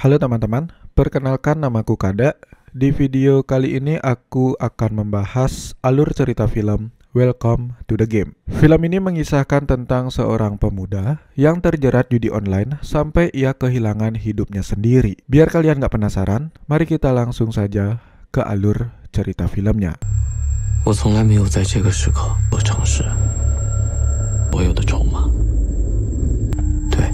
Halo teman-teman, perkenalkan namaku Kada. Di video kali ini aku akan membahas alur cerita film Welcome to the Game. Film ini mengisahkan tentang seorang pemuda yang terjerat judi online sampai ia kehilangan hidupnya sendiri. Biar kalian gak penasaran, mari kita langsung saja ke alur cerita filmnya. 我从来没有在这个时刻和城市所有的筹码。对，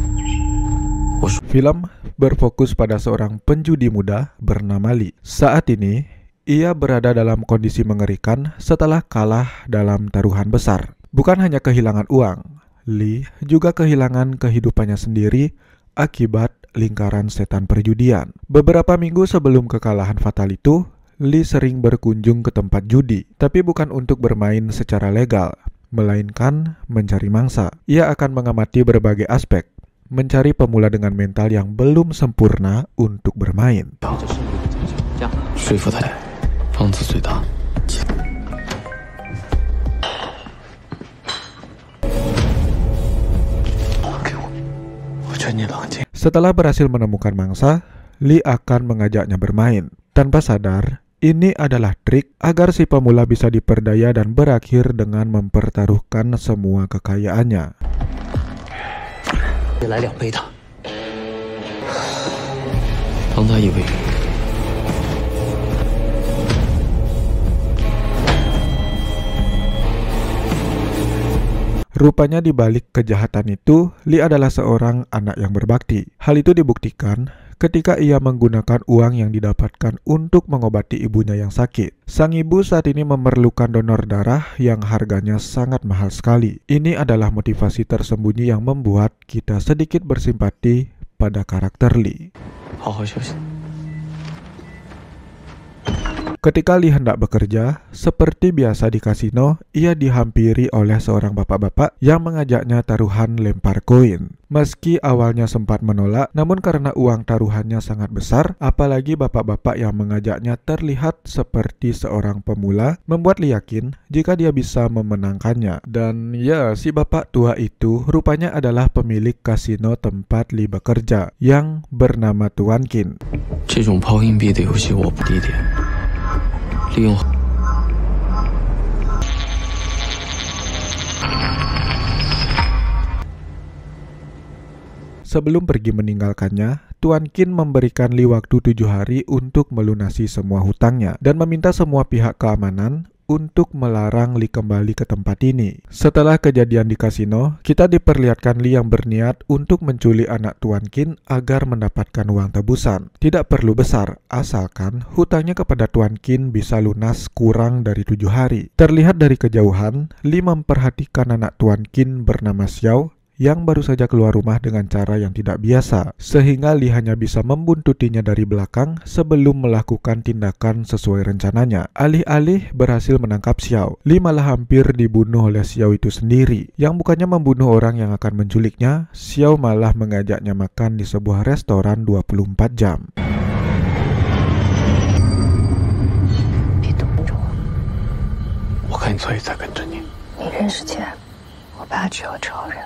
我说 Film berfokus pada seorang penjudi muda bernama Lee. Saat ini, ia berada dalam kondisi mengerikan setelah kalah dalam taruhan besar. Bukan hanya kehilangan uang, Lee juga kehilangan kehidupannya sendiri akibat lingkaran setan perjudian. Beberapa minggu sebelum kekalahan fatal itu, Lee sering berkunjung ke tempat judi, tapi bukan untuk bermain secara legal, melainkan mencari mangsa. Ia akan mengamati berbagai aspek, mencari pemula dengan mental yang belum sempurna untuk bermain. 说服他，房子最大。我劝你冷静。 Setelah berhasil menemukan mangsa, Lee akan mengajaknya bermain. Tanpa sadar, ini adalah trik agar si pemula bisa diperdaya dan berakhir dengan mempertaruhkan semua kekayaannya. 来2杯的。当他以为 Rupanya di balik kejahatan itu, Lee adalah seorang anak yang berbakti. Hal itu dibuktikan ketika ia menggunakan uang yang didapatkan untuk mengobati ibunya yang sakit. Sang ibu saat ini memerlukan donor darah yang harganya sangat mahal sekali. Ini adalah motivasi tersembunyi yang membuat kita sedikit bersimpati pada karakter Lee. 好好休息。 Ketika Lee hendak bekerja, seperti biasa di kasino, ia dihampiri oleh seorang bapak-bapak yang mengajaknya taruhan lempar koin. Meski awalnya sempat menolak, namun karena uang taruhannya sangat besar, apalagi bapak-bapak yang mengajaknya terlihat seperti seorang pemula, membuat Lee yakin jika dia bisa memenangkannya. Dan ya, si bapak tua itu rupanya adalah pemilik kasino tempat Lee bekerja, yang bernama Tuan Kin. 这种抛硬币的游戏我不低点，利用。 Sebelum pergi meninggalkannya, Tuan Kin memberikan Lee waktu 7 hari untuk melunasi semua hutangnya dan meminta semua pihak keamanan untuk melarang Lee kembali ke tempat ini. Setelah kejadian di kasino, kita diperlihatkan Lee yang berniat untuk menculik anak Tuan Kin agar mendapatkan uang tebusan. Tidak perlu besar, asalkan hutangnya kepada Tuan Kin bisa lunas kurang dari 7 hari. Terlihat dari kejauhan, Lee memperhatikan anak Tuan Kin bernama Xiao yang baru saja keluar rumah dengan cara yang tidak biasa, sehingga Lee hanya bisa membuntutinya dari belakang sebelum melakukan tindakan sesuai rencananya. Alih-alih berhasil menangkap Xiao, Lee malah hampir dibunuh oleh Xiao itu sendiri. Yang bukannya membunuh orang yang akan menculiknya, Xiao malah mengajaknya makan di sebuah restoran 24 jam. 别等着我，我看你所以才跟着你。你认识钱，我爸只有超人。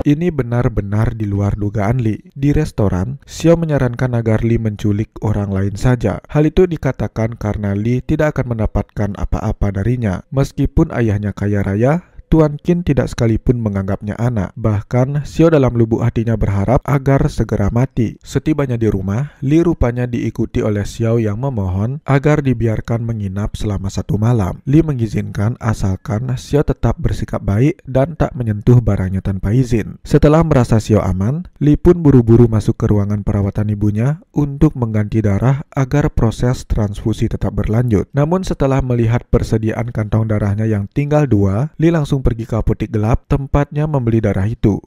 Ini benar-benar di luar dugaan Lee. Di restoran, Xiao menyarankan agar Lee menculik orang lain saja. Hal itu dikatakan karena Lee tidak akan mendapatkan apa-apa darinya. Meskipun ayahnya kaya raya, Tuan Kin tidak sekalipun menganggapnya anak. Bahkan, Xiao dalam lubuk hatinya berharap agar segera mati. Setibanya di rumah, Lee rupanya diikuti oleh Xiao yang memohon agar dibiarkan menginap selama 1 malam. Lee mengizinkan asalkan Xiao tetap bersikap baik dan tak menyentuh barangnya tanpa izin. Setelah merasa Xiao aman, Lee pun buru-buru masuk ke ruangan perawatan ibunya untuk mengganti darah agar proses transfusi tetap berlanjut. Namun setelah melihat persediaan kantong darahnya yang tinggal 2, Lee langsung pergi ke apotek gelap tempatnya membeli darah itu.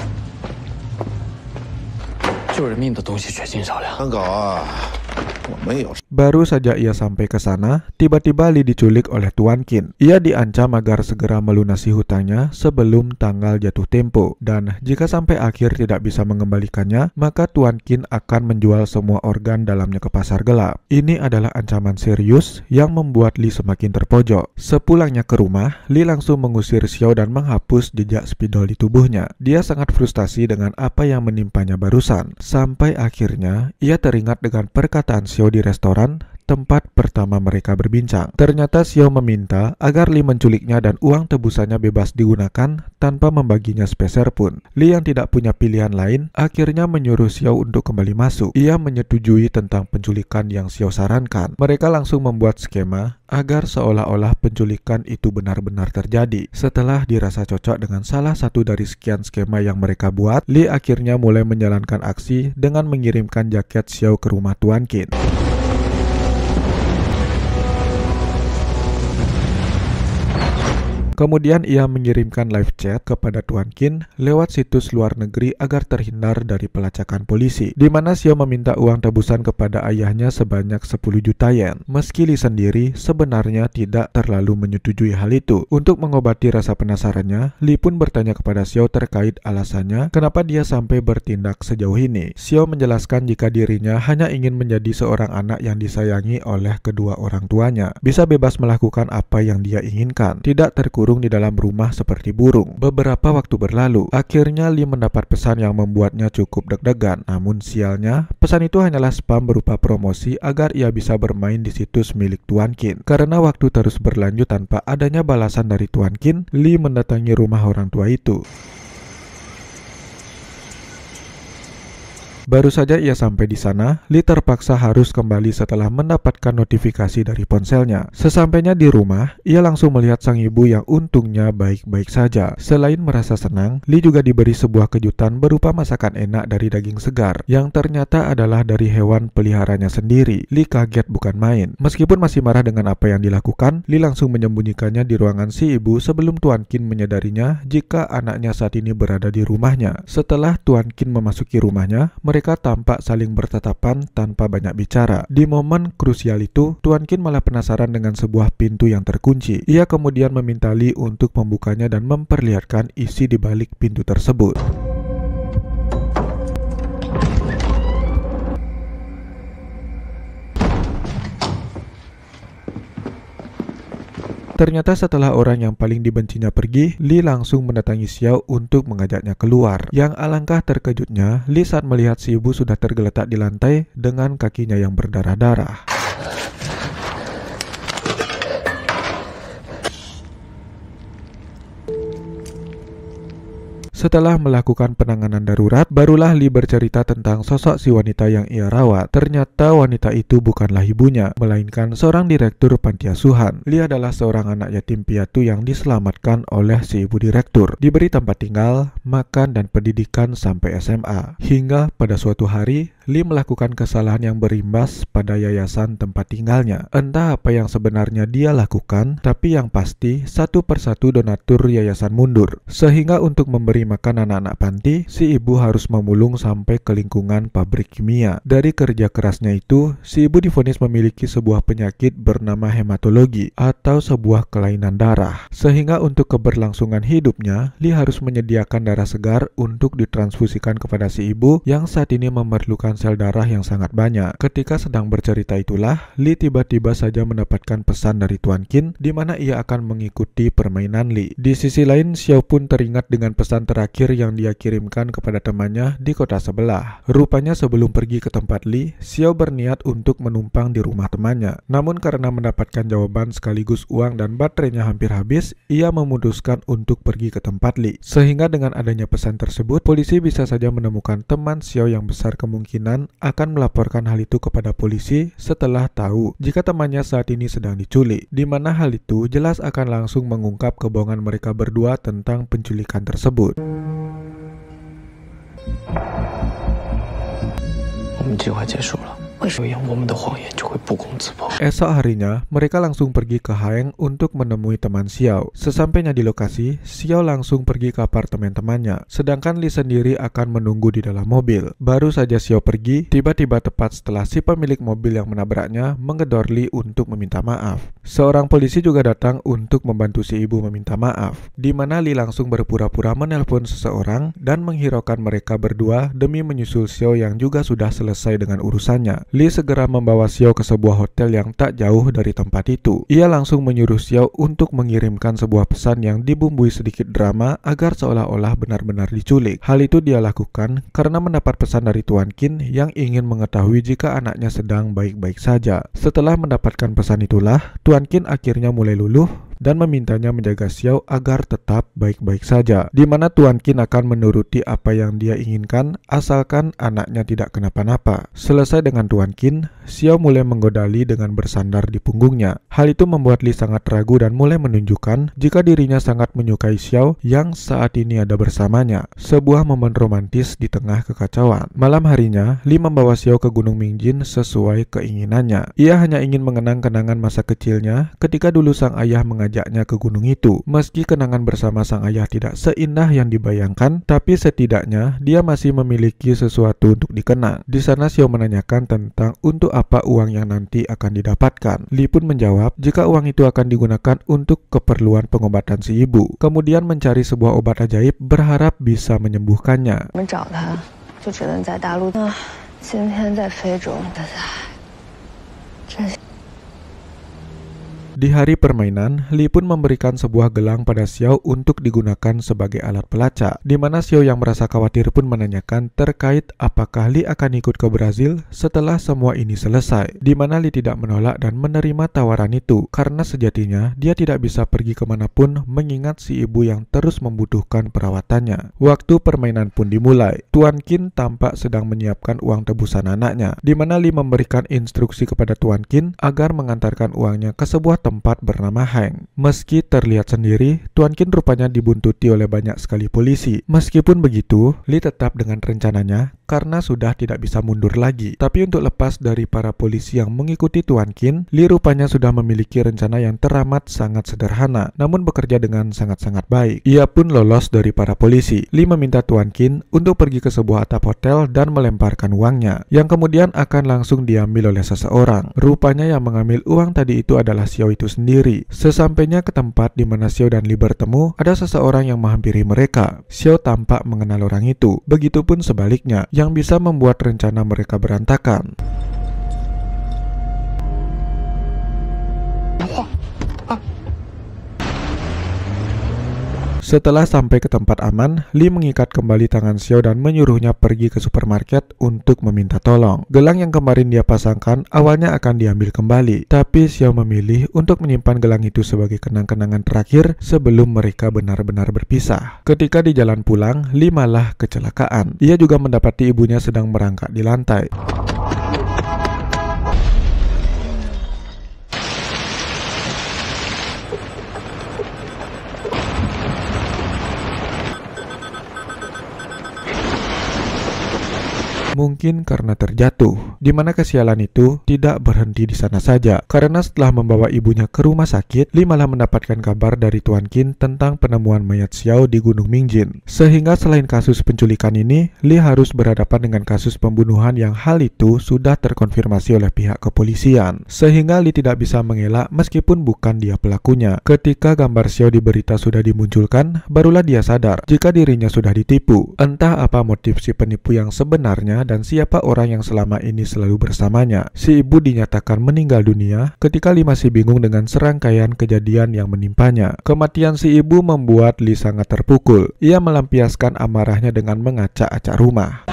救人命的东西绝境少量。难搞啊！ Baru saja ia sampai ke sana, tiba-tiba Li diculik oleh Tuan Qin. Ia diancam agar segera melunasi hutangnya sebelum tanggal jatuh tempo, dan jika sampai akhir tidak bisa mengembalikannya, maka Tuan Qin akan menjual semua organ dalamnya ke pasar gelap. Ini adalah ancaman serius yang membuat Li semakin terpojok. Sepulangnya ke rumah, Li langsung mengusir Xiao dan menghapus jejak spidol di tubuhnya. Dia sangat frustasi dengan apa yang menimpanya barusan. Sampai akhirnya, ia teringat dengan perkataan Xiao di restoran tempat pertama mereka berbincang. Ternyata Xiao meminta agar Li menculiknya dan uang tebusannya bebas digunakan tanpa membaginya sepeser pun. Li yang tidak punya pilihan lain akhirnya menyuruh Xiao untuk kembali masuk. Ia menyetujui tentang penculikan yang Xiao sarankan. Mereka langsung membuat skema agar seolah-olah penculikan itu benar-benar terjadi. Setelah dirasa cocok dengan salah satu dari sekian skema yang mereka buat, Li akhirnya mulai menjalankan aksi dengan mengirimkan jaket Xiao ke rumah Tuan Qin. Kemudian ia mengirimkan live chat kepada Tuan Qin lewat situs luar negeri agar terhindar dari pelacakan polisi, di mana Xiao meminta uang tebusan kepada ayahnya sebanyak 10 juta yen. Meski Li sendiri sebenarnya tidak terlalu menyetujui hal itu. Untuk mengobati rasa penasarannya, Li pun bertanya kepada Xiao terkait alasannya kenapa dia sampai bertindak sejauh ini. Xiao menjelaskan jika dirinya hanya ingin menjadi seorang anak yang disayangi oleh kedua orang tuanya, bisa bebas melakukan apa yang dia inginkan, tidak terkurung di dalam rumah seperti burung. Beberapa waktu berlalu, akhirnya Li mendapat pesan yang membuatnya cukup deg-degan. Namun sialnya, pesan itu hanyalah spam berupa promosi agar ia bisa bermain di situs milik Tuan Qin. Karena waktu terus berlanjut tanpa adanya balasan dari Tuan Qin, Li mendatangi rumah orang tua itu. Baru saja ia sampai di sana, Li terpaksa harus kembali setelah mendapatkan notifikasi dari ponselnya. Sesampainya di rumah, ia langsung melihat sang ibu yang untungnya baik-baik saja. Selain merasa senang, Li juga diberi sebuah kejutan berupa masakan enak dari daging segar, yang ternyata adalah dari hewan peliharanya sendiri. Li kaget bukan main. Meskipun masih marah dengan apa yang dilakukan, Li langsung menyembunyikannya di ruangan si ibu sebelum Tuan Qin menyadarinya jika anaknya saat ini berada di rumahnya. Setelah Tuan Qin memasuki rumahnya, mereka tampak saling bertatapan tanpa banyak bicara. Di momen krusial itu, Tuan Qin malah penasaran dengan sebuah pintu yang terkunci. Ia kemudian meminta Li untuk membukanya dan memperlihatkan isi di balik pintu tersebut. Ternyata setelah orang yang paling dibencinya pergi, Li langsung mendatangi Xiao untuk mengajaknya keluar. Yang alangkah terkejutnya, Li saat melihat si ibu sudah tergeletak di lantai dengan kakinya yang berdarah-darah. Setelah melakukan penanganan darurat, barulah Li bercerita tentang sosok si wanita yang ia rawat. Ternyata wanita itu bukanlah ibunya, melainkan seorang direktur panti asuhan. Li adalah seorang anak yatim piatu yang diselamatkan oleh si ibu direktur, diberi tempat tinggal, makan, dan pendidikan sampai SMA. Hingga pada suatu hari, Li melakukan kesalahan yang berimbas pada yayasan tempat tinggalnya. Entah apa yang sebenarnya dia lakukan, tapi yang pasti satu persatu donatur yayasan mundur. Sehingga untuk memberi makan anak-anak panti, si ibu harus memulung sampai ke lingkungan pabrik kimia. Dari kerja kerasnya itu, si ibu divonis memiliki sebuah penyakit bernama hematologi atau sebuah kelainan darah. Sehingga untuk keberlangsungan hidupnya, Li harus menyediakan darah segar untuk ditransfusikan kepada si ibu yang saat ini memerlukan sel darah yang sangat banyak. Ketika sedang bercerita itulah, Li tiba-tiba saja mendapatkan pesan dari Tuan Qin di mana ia akan mengikuti permainan Li. Di sisi lain, Xiao pun teringat dengan pesan terakhir yang dia kirimkan kepada temannya di kota sebelah. Rupanya sebelum pergi ke tempat Li, Xiao berniat untuk menumpang di rumah temannya. Namun karena mendapatkan jawaban sekaligus uang dan baterainya hampir habis, ia memutuskan untuk pergi ke tempat Li. Sehingga dengan adanya pesan tersebut, polisi bisa saja menemukan teman Xiao yang besar kemungkinan akan melaporkan hal itu kepada polisi setelah tahu jika temannya saat ini sedang diculik, di mana hal itu jelas akan langsung mengungkap kebohongan mereka berdua tentang penculikan tersebut. 我们计划结束了。为什么？这样我们的谎言就会不攻自破。 Esok harinya, mereka langsung pergi ke Haeng untuk menemui teman Xiao. Sesampainya di lokasi, Xiao langsung pergi ke apartemen temannya, sedangkan Li sendiri akan menunggu di dalam mobil. Baru saja Xiao pergi, tiba-tiba tepat setelah si pemilik mobil yang menabraknya menggedor Li untuk meminta maaf. Seorang polisi juga datang untuk membantu si ibu meminta maaf, di mana Li langsung berpura-pura menelpon seseorang dan menghiraukan mereka berdua demi menyusul Xiao yang juga sudah selesai dengan urusannya. Li segera membawa Xiao ke sebuah hotel yang tak jauh dari tempat itu. Ia langsung menyuruh Xiao untuk mengirimkan sebuah pesan yang dibumbui sedikit drama agar seolah-olah benar-benar diculik. Hal itu dia lakukan karena mendapat pesan dari Tuan Qin yang ingin mengetahui jika anaknya sedang baik-baik saja. Setelah mendapatkan pesan itulah, Tuan Qin akhirnya mulai luluh dan memintanya menjaga Xiao agar tetap baik-baik saja, di mana Tuan Qin akan menuruti apa yang dia inginkan asalkan anaknya tidak kenapa-napa. Selesai dengan Tuan Qin, Xiao mulai menggoda Li dengan bersandar di punggungnya. Hal itu membuat Li sangat ragu dan mulai menunjukkan jika dirinya sangat menyukai Xiao yang saat ini ada bersamanya. Sebuah momen romantis di tengah kekacauan. Malam harinya, Li membawa Xiao ke Gunung Mingjin sesuai keinginannya. Ia hanya ingin mengenang kenangan masa kecilnya ketika dulu sang ayah mengajaknya ke gunung itu. Meski kenangan bersama sang ayah tidak seindah yang dibayangkan, tapi setidaknya dia masih memiliki sesuatu untuk dikenang. Di sana Xiao menanyakan tentang untuk apa uang yang nanti akan didapatkan. Li pun menjawab jika uang itu akan digunakan untuk keperluan pengobatan si ibu. Kemudian mencari sebuah obat ajaib berharap bisa menyembuhkannya. 我们找他，就只能在大陆。今天在非洲，真。 Di hari permainan, Li pun memberikan sebuah gelang pada Xiao untuk digunakan sebagai alat pelacak, di mana Xiao yang merasa khawatir pun menanyakan terkait apakah Li akan ikut ke Brazil setelah semua ini selesai, di mana Li tidak menolak dan menerima tawaran itu, karena sejatinya dia tidak bisa pergi kemanapun mengingat si ibu yang terus membutuhkan perawatannya. Waktu permainan pun dimulai. Tuan Qin tampak sedang menyiapkan uang tebusan anaknya, di mana Li memberikan instruksi kepada Tuan Qin agar mengantarkan uangnya ke sebuah tempat bernama Haeng. Meski terlihat sendiri, Tuan Qin rupanya dibuntuti oleh banyak sekali polisi. Meskipun begitu, Li tetap dengan rencananya karena sudah tidak bisa mundur lagi. Tapi untuk lepas dari para polisi yang mengikuti Tuan Qin, Li rupanya sudah memiliki rencana yang teramat sangat sederhana, namun bekerja dengan sangat-sangat baik. Ia pun lolos dari para polisi. Li meminta Tuan Qin untuk pergi ke sebuah atap hotel dan melemparkan uangnya, yang kemudian akan langsung diambil oleh seseorang. Rupanya yang mengambil uang tadi itu adalah Xiao itu sendiri. Sesampainya ke tempat di mana Xiao dan Li bertemu, ada seseorang yang menghampiri mereka. Xiao tampak mengenal orang itu. Begitupun sebaliknya, yang bisa membuat rencana mereka berantakan. Setelah sampai ke tempat aman, Li mengikat kembali tangan Xiao dan menyuruhnya pergi ke supermarket untuk meminta tolong. Gelang yang kemarin dia pasangkan awalnya akan diambil kembali, tapi Xiao memilih untuk menyimpan gelang itu sebagai kenang-kenangan terakhir sebelum mereka benar-benar berpisah. Ketika di jalan pulang, Li malah kecelakaan. Ia juga mendapati ibunya sedang merangkak di lantai. Mungkin karena terjatuh, di mana kesialan itu tidak berhenti di sana saja. Karena setelah membawa ibunya ke rumah sakit, Li malah mendapatkan kabar dari Tuan Qin tentang penemuan mayat Xiao di Gunung Mingjin. Sehingga selain kasus penculikan ini, Li harus berhadapan dengan kasus pembunuhan yang hal itu sudah terkonfirmasi oleh pihak kepolisian. Sehingga Li tidak bisa mengelak meskipun bukan dia pelakunya. Ketika gambar Xiao di berita sudah dimunculkan, barulah dia sadar jika dirinya sudah ditipu. Entah apa motif si penipu yang sebenarnya dan siapa orang yang selama ini selalu bersamanya. Si ibu dinyatakan meninggal dunia ketika Li masih bingung dengan serangkaian kejadian yang menimpanya. Kematian si ibu membuat Li sangat terpukul. Ia melampiaskan amarahnya dengan mengacak-acak rumah.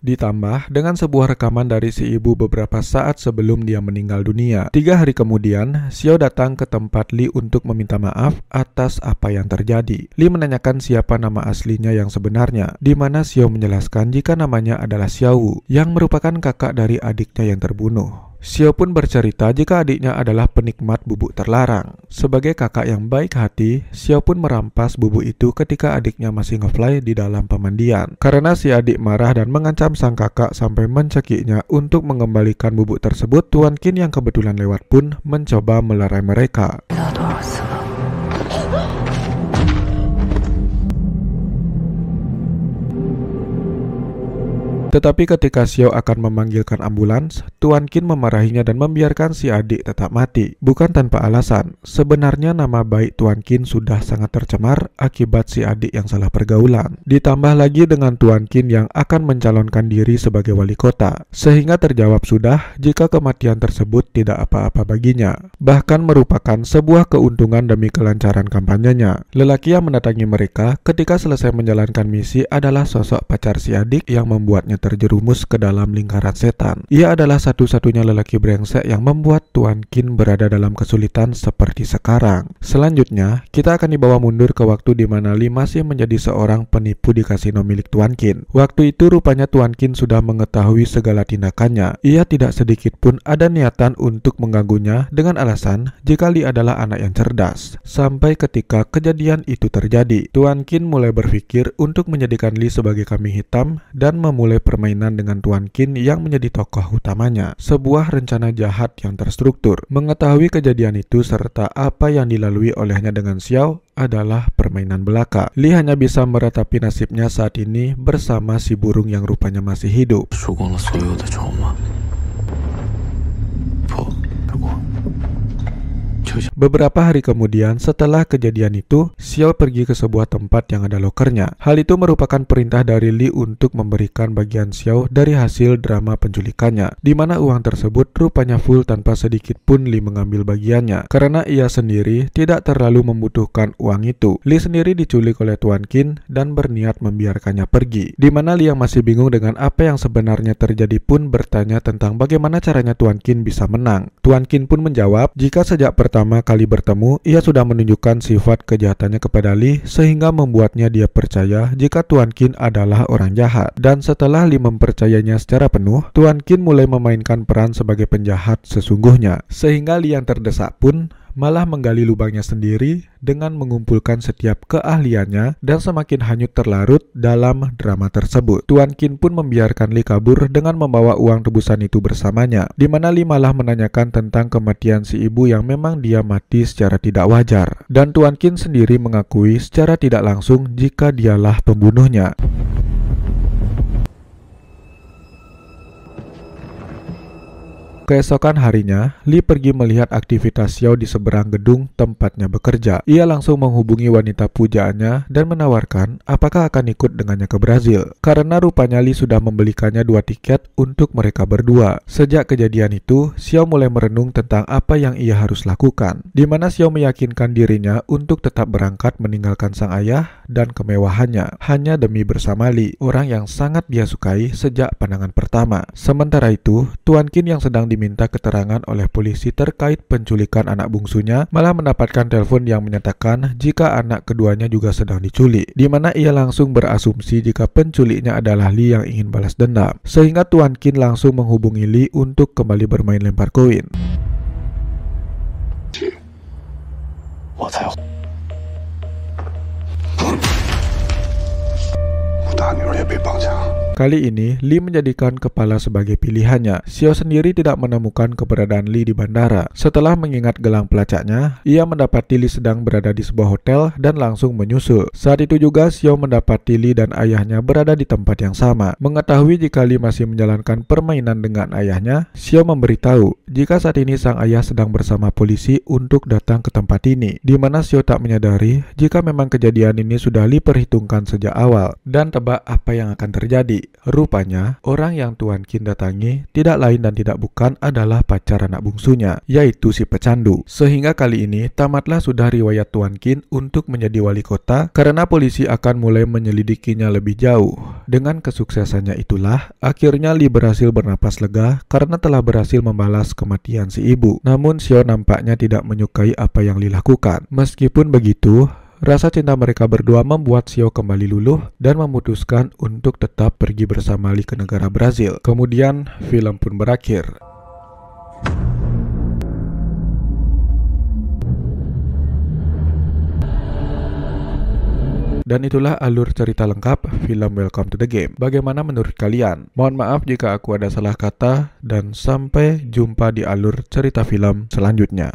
Ditambah dengan sebuah rekaman dari si ibu beberapa saat sebelum dia meninggal dunia. 3 hari kemudian, Xiao datang ke tempat Li untuk meminta maaf atas apa yang terjadi. Li menanyakan siapa nama aslinya yang sebenarnya, di mana Xiao menjelaskan jika namanya adalah Xiao Wu, yang merupakan kakak dari adiknya yang terbunuh. Xiao pun bercerita jika adiknya adalah penikmat bubuk terlarang. Sebagai kakak yang baik hati, Xiao pun merampas bubuk itu ketika adiknya masih ngefly di dalam pemandian. Karena si adik marah dan mengancam sang kakak sampai mencekiknya untuk mengembalikan bubuk tersebut, Tuan Qin yang kebetulan lewat pun mencoba melerai mereka. Tetapi ketika Xiao akan memanggilkan ambulans, Tuan Qin memarahinya dan membiarkan si adik tetap mati. Bukan tanpa alasan, sebenarnya nama baik Tuan Qin sudah sangat tercemar akibat si adik yang salah pergaulan. Ditambah lagi dengan Tuan Qin yang akan mencalonkan diri sebagai wali kota, sehingga terjawab sudah jika kematian tersebut tidak apa-apa baginya. Bahkan merupakan sebuah keuntungan demi kelancaran kampanyenya. Lelaki yang mendatangi mereka ketika selesai menjalankan misi adalah sosok pacar si adik yang membuatnya terjerumus ke dalam lingkaran setan. Ia adalah satu-satunya lelaki brengsek yang membuat Tuan Qin berada dalam kesulitan seperti sekarang. Selanjutnya, kita akan dibawa mundur ke waktu di mana Li masih menjadi seorang penipu di kasino milik Tuan Qin. Waktu itu rupanya Tuan Qin sudah mengetahui segala tindakannya. Ia tidak sedikit pun ada niatan untuk mengganggunya dengan alasan jika Li adalah anak yang cerdas. Sampai ketika kejadian itu terjadi, Tuan Qin mulai berpikir untuk menjadikan Li sebagai kambing hitam dan memulai permainan dengan Tuan Qin yang menjadi tokoh utamanya. Sebuah rencana jahat yang terstruktur. Mengetahui kejadian itu serta apa yang dilalui olehnya dengan Xiao adalah permainan belaka. Li hanya bisa meratapi nasibnya saat ini bersama si burung yang rupanya masih hidup. Beberapa hari kemudian setelah kejadian itu, Xiao pergi ke sebuah tempat yang ada lokernya. Hal itu merupakan perintah dari Li untuk memberikan bagian Xiao dari hasil drama penculikannya, di mana uang tersebut rupanya full tanpa sedikit pun Li mengambil bagiannya, karena ia sendiri tidak terlalu membutuhkan uang itu. Li sendiri diculik oleh Tuan Qin dan berniat membiarkannya pergi, di mana Li yang masih bingung dengan apa yang sebenarnya terjadi pun bertanya tentang bagaimana caranya Tuan Qin bisa menang. Tuan Qin pun menjawab jika sejak pertama kali bertemu, ia sudah menunjukkan sifat kejahatannya kepada Li sehingga membuatnya dia percaya jika Tuan Qin adalah orang jahat. Dan setelah Li mempercayainya secara penuh, Tuan Qin mulai memainkan peran sebagai penjahat sesungguhnya. Sehingga Li yang terdesak pun malah menggali lubangnya sendiri dengan mengumpulkan setiap keahliannya dan semakin hanyut terlarut dalam drama tersebut. Tuan Qin pun membiarkan Li kabur dengan membawa uang tebusan itu bersamanya, di mana Li malah menanyakan tentang kematian si ibu yang memang dia mati secara tidak wajar. Dan Tuan Qin sendiri mengakui secara tidak langsung jika dialah pembunuhnya. Keesokan harinya, Li pergi melihat aktivitas Xiao di seberang gedung tempatnya bekerja. Ia langsung menghubungi wanita pujaannya dan menawarkan apakah akan ikut dengannya ke Brazil. Karena rupanya Li sudah membelikannya 2 tiket untuk mereka berdua. Sejak kejadian itu, Xiao mulai merenung tentang apa yang ia harus lakukan. Di mana Xiao meyakinkan dirinya untuk tetap berangkat meninggalkan sang ayah dan kemewahannya hanya demi bersama Li, orang yang sangat dia sukai sejak pandangan pertama. Sementara itu, Tuan Qin yang sedang diminta keterangan oleh polisi terkait penculikan anak bungsunya malah mendapatkan telepon yang menyatakan jika anak keduanya juga sedang diculik, di mana ia langsung berasumsi jika penculiknya adalah Li yang ingin balas dendam. Sehingga Tuan Qin langsung menghubungi Li untuk kembali bermain lempar koin. Kali ini, Li menjadikan kepala sebagai pilihannya. Xiao sendiri tidak menemukan keberadaan Li di bandara. Setelah mengingat gelang pelacaknya, ia mendapati Li sedang berada di sebuah hotel dan langsung menyusul. Saat itu juga Xiao mendapati Li dan ayahnya berada di tempat yang sama. Mengetahui jika Li masih menjalankan permainan dengan ayahnya, Xiao memberitahu jika saat ini sang ayah sedang bersama polisi untuk datang ke tempat ini, di mana Xiao tak menyadari jika memang kejadian ini sudah Li perhitungkan sejak awal. Dan tebak apa yang akan terjadi. Rupanya, orang yang Tuan Qin datangi tidak lain dan tidak bukan adalah pacar anak bungsunya, yaitu si pecandu. Sehingga kali ini, tamatlah sudah riwayat Tuan Qin untuk menjadi wali kota, karena polisi akan mulai menyelidikinya lebih jauh. Dengan kesuksesannya itulah, akhirnya Li berhasil bernapas lega karena telah berhasil membalas kematian si ibu. Namun Xiao nampaknya tidak menyukai apa yang Li lakukan. Meskipun begitu, rasa cinta mereka berdua membuat Xiao kembali luluh dan memutuskan untuk tetap pergi bersama Li ke negara Brazil. Kemudian film pun berakhir. Dan itulah alur cerita lengkap film Welcome to the Game. Bagaimana menurut kalian? Mohon maaf jika aku ada salah kata, dan sampai jumpa di alur cerita film selanjutnya.